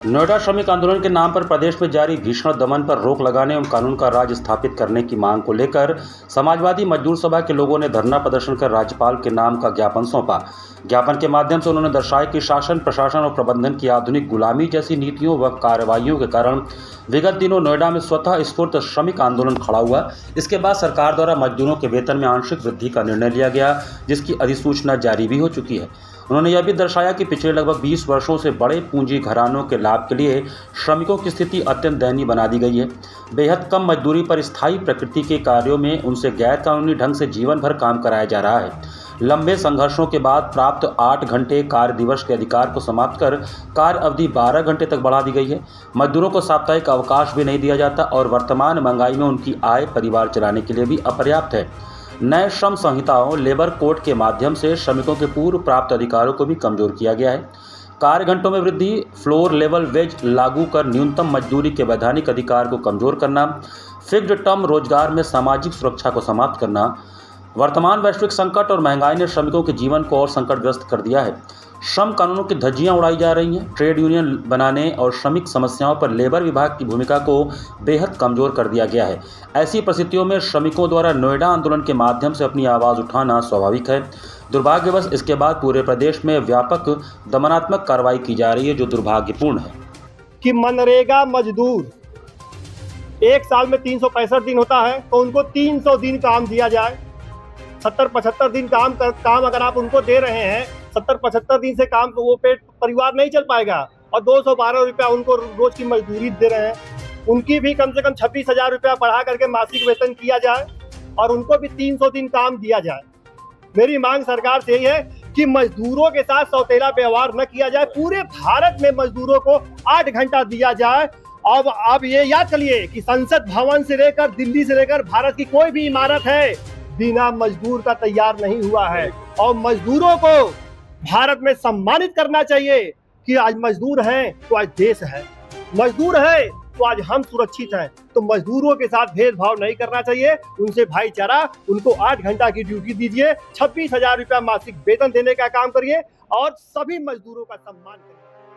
नोएडा श्रमिक आंदोलन के नाम पर प्रदेश में जारी भीषण दमन पर रोक लगाने एवं कानून का राज स्थापित करने की मांग को लेकर समाजवादी मजदूर सभा के लोगों ने धरना प्रदर्शन कर राज्यपाल के नाम का ज्ञापन सौंपा। ज्ञापन के माध्यम से उन्होंने दर्शाया कि शासन, प्रशासन और प्रबंधन की आधुनिक गुलामी जैसी नीतियों व कार्रवाइयों के कारण विगत दिनों नोएडा में स्वतः स्फूर्त श्रमिक आंदोलन खड़ा हुआ। इसके बाद सरकार द्वारा मजदूरों के वेतन में आंशिक वृद्धि का निर्णय लिया गया, जिसकी अधिसूचना जारी भी हो चुकी है। उन्होंने यह भी दर्शाया कि पिछले लगभग 20 वर्षों से बड़े पूंजी घरानों के लाभ के लिए श्रमिकों की स्थिति अत्यंत दयनीय बना दी गई है। बेहद कम मजदूरी पर स्थायी प्रकृति के कार्यों में उनसे गैर कानूनी ढंग से जीवन भर काम कराया जा रहा है। लंबे संघर्षों के बाद प्राप्त 8 घंटे कार्य दिवस के अधिकार को समाप्त कर कार्य अवधि 12 घंटे तक बढ़ा दी गई है। मजदूरों को साप्ताहिक अवकाश भी नहीं दिया जाता और वर्तमान महंगाई में उनकी आय परिवार चलाने के लिए भी अपर्याप्त है। नए श्रम संहिताओं लेबर कोड के माध्यम से श्रमिकों के पूर्व प्राप्त अधिकारों को भी कमजोर किया गया है। कार्य घंटों में वृद्धि, फ्लोर लेवल वेज लागू कर न्यूनतम मजदूरी के वैधानिक अधिकार को कमजोर करना, फिक्स्ड टर्म रोजगार में सामाजिक सुरक्षा को समाप्त करना। वर्तमान वैश्विक संकट और महंगाई ने श्रमिकों के जीवन को और संकटग्रस्त कर दिया है। श्रम कानूनों की धज्जियां उड़ाई जा रही हैं। ट्रेड यूनियन बनाने और श्रमिक समस्याओं पर लेबर विभाग की भूमिका को बेहद कमजोर कर दिया गया है। ऐसी परिस्थितियों में श्रमिकों द्वारा नोएडा आंदोलन के माध्यम से अपनी आवाज़ उठाना स्वाभाविक है। दुर्भाग्यवश इसके बाद पूरे प्रदेश में व्यापक दमनात्मक कार्रवाई की जा रही है, जो दुर्भाग्यपूर्ण है। कि मनरेगा मजदूर एक साल में 365 दिन होता है तो उनको 300 दिन काम दिया जाए। 70-75 दिन काम अगर आप उनको दे रहे हैं, 70-75 दिन से काम तो वो पेट परिवार नहीं चल पाएगा। और 212 रुपया उनको रोज की मजदूरी दे रहे हैं, उनकी भी कम से कम 26,000 रुपया बढ़ा करके मासिक वेतन किया जाए और उनको भी 300 दिन काम दिया जाए। मेरी मांग सरकार से यही है कि मजदूरों के साथ सौतेला व्यवहार न किया जाए। पूरे भारत में मजदूरों को 8 घंटा दिया जाए। अब ये याद करिए कि संसद भवन से लेकर दिल्ली से लेकर भारत की कोई भी इमारत है बिना मजदूर का तैयार नहीं हुआ है। और मजदूरों को भारत में सम्मानित करना चाहिए कि आज मजदूर हैं तो आज देश है, मजदूर है तो आज हम सुरक्षित हैं। तो मजदूरों के साथ भेदभाव नहीं करना चाहिए, उनसे भाईचारा, उनको 8 घंटा की ड्यूटी दीजिए, 26,000 रुपया मासिक वेतन देने का काम करिए और सभी मजदूरों का सम्मान करिए।